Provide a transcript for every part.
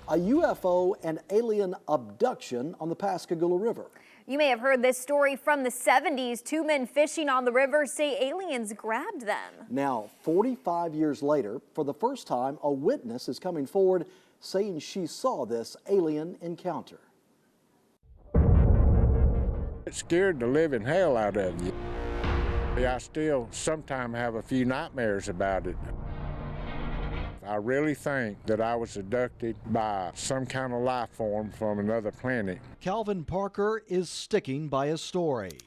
A UFO and alien abduction on the Pascagoula River. You may have heard this story from the 70s. Two men fishing on the river say aliens grabbed them. Now, 45 years later, for the first time, a witness is coming forward saying she saw this alien encounter. It scared the living hell out of you. I still sometimes have a few nightmares about it. I really think that I was abducted by some kind of life form from another planet. Calvin Parker is sticking by his story.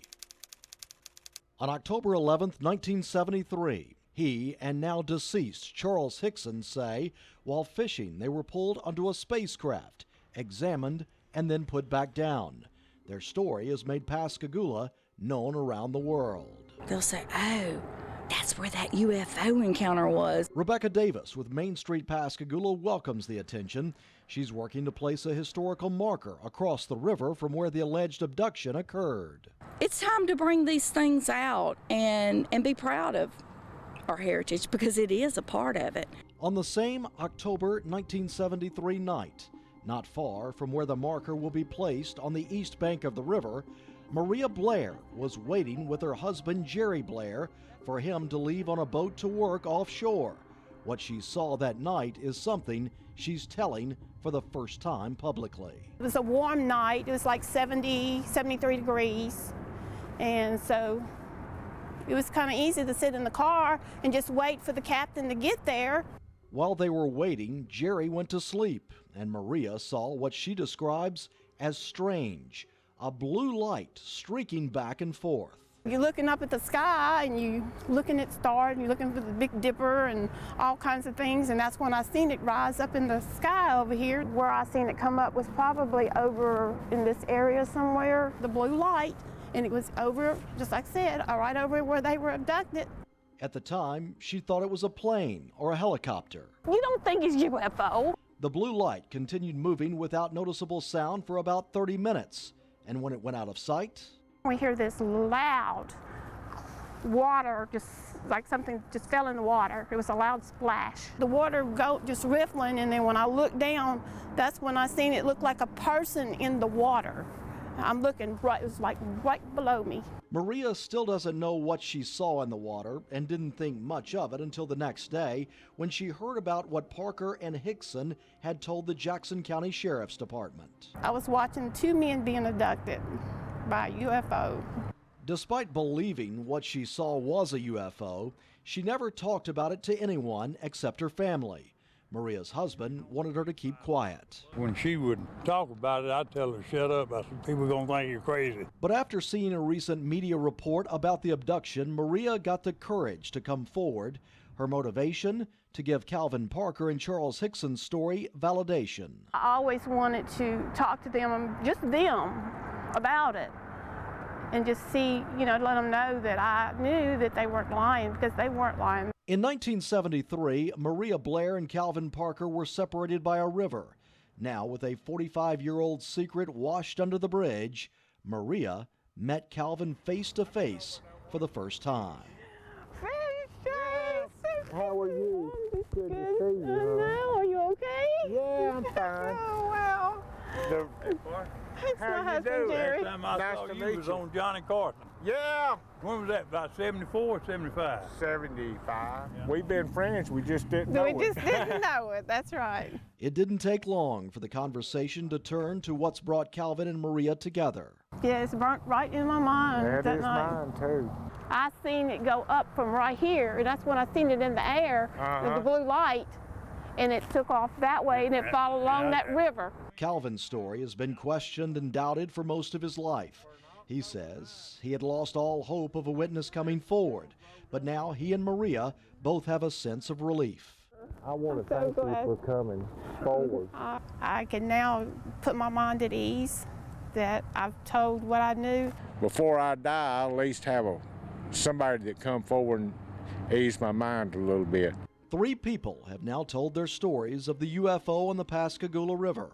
On October 11th, 1973, he and now deceased Charles Hickson say while fishing they were pulled onto a spacecraft, examined, and then put back down. Their story has made Pascagoula known around the world. They'll say, oh, that's where that UFO encounter was. Rebecca Davis with Main Street Pascagoula welcomes the attention. She's working to place a historical marker across the river from where the alleged abduction occurred. It's time to bring these things out and be proud of our heritage because it is a part of it. On the same October 1973 night, not far from where the marker will be placed on the east bank of the river, Maria Blair was waiting with her husband Jerry Blair for him to leave on a boat to work offshore. What she saw that night is something she's telling for the first time publicly. It was a warm night. It was like 70, 73 degrees. And so it was kind of easy to sit in the car and just wait for the captain to get there. While they were waiting, Jerry went to sleep, and Maria saw what she describes as strange, a blue light streaking back and forth. You're looking up at the sky and you're looking at stars and you're looking for the Big Dipper and all kinds of things, and that's when I seen it rise up in the sky over here. Where I seen it come up was probably over in this area somewhere, the blue light, and it was over, just like I said, right over where they were abducted. At the time, she thought it was a plane or a helicopter. You don't think it's UFO? The blue light continued moving without noticeable sound for about 30 minutes, and when it went out of sight, we hear this loud water, just like something just fell in the water. It was a loud splash. The water just riffling, and then when I looked down, that's when I seen it look like a person in the water. I'm looking right, it was like right below me. Maria still doesn't know what she saw in the water and didn't think much of it until the next day when she heard about what Parker and Hickson had told the Jackson County Sheriff's Department. I was watching two men being abducted by a UFO. Despite believing what she saw was a UFO, she never talked about it to anyone except her family. Maria's husband wanted her to keep quiet. When she would talk about it, I'd tell her, shut up. I said, people are going to think you're crazy. But after seeing a recent media report about the abduction, Maria got the courage to come forward. Her motivation? To give Calvin Parker and Charles Hickson's story validation. I always wanted to talk to them, just them, about it. And just see, let them know that I knew that they weren't lying, because they weren't lying. In 1973, Maria Blair and Calvin Parker were separated by a river. Now, with a 45-year-old secret washed under the bridge, Maria met Calvin face to face for the first time. How are you? Good to see you. Hello, are you okay? Yeah, I'm fine. Oh, well. It's my husband, Jerry. Last time I Nice saw to you meet was you. on Johnny Carson. Yeah, When was that, about 74 or 75? 75. Yeah. We've been friends, we just didn't know We it. just didn't know it, that's right. It didn't take long for the conversation to turn to what's brought Calvin and Maria together. Yeah, it's burnt right in my mind That that is night. mine, too. I seen it go up from right here, and that's when I seen it in the air, with the blue light, and it took off that way, and it followed along that river. Calvin's story has been questioned and doubted for most of his life. He says he had lost all hope of a witness coming forward, but now he and Maria both have a sense of relief. I want to so thank you glad. for coming forward. I can now put my mind at ease that I've told what I knew. Before I die, I'll at least have somebody that come forward and ease my mind a little bit. 3 people have now told their stories of the UFO on the Pascagoula River.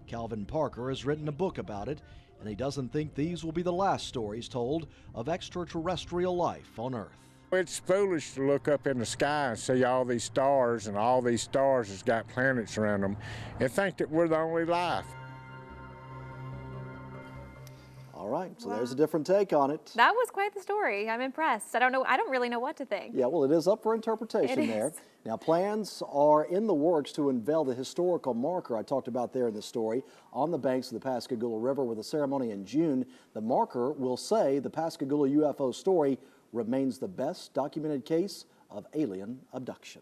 Calvin Parker has written a book about it, and he doesn't think these will be the last stories told of extraterrestrial life on Earth. It's foolish to look up in the sky and see all these stars, and all these stars has got planets around them, and think that we're the only life. All right, so there's a different take on it. That was quite the story. I'm impressed. I don't really know what to think. Yeah, well, it is up for interpretation there. Now, plans are in the works to unveil the historical marker I talked about there in the story on the banks of the Pascagoula River with a ceremony in June. The marker will say the Pascagoula UFO story remains the best documented case of alien abduction.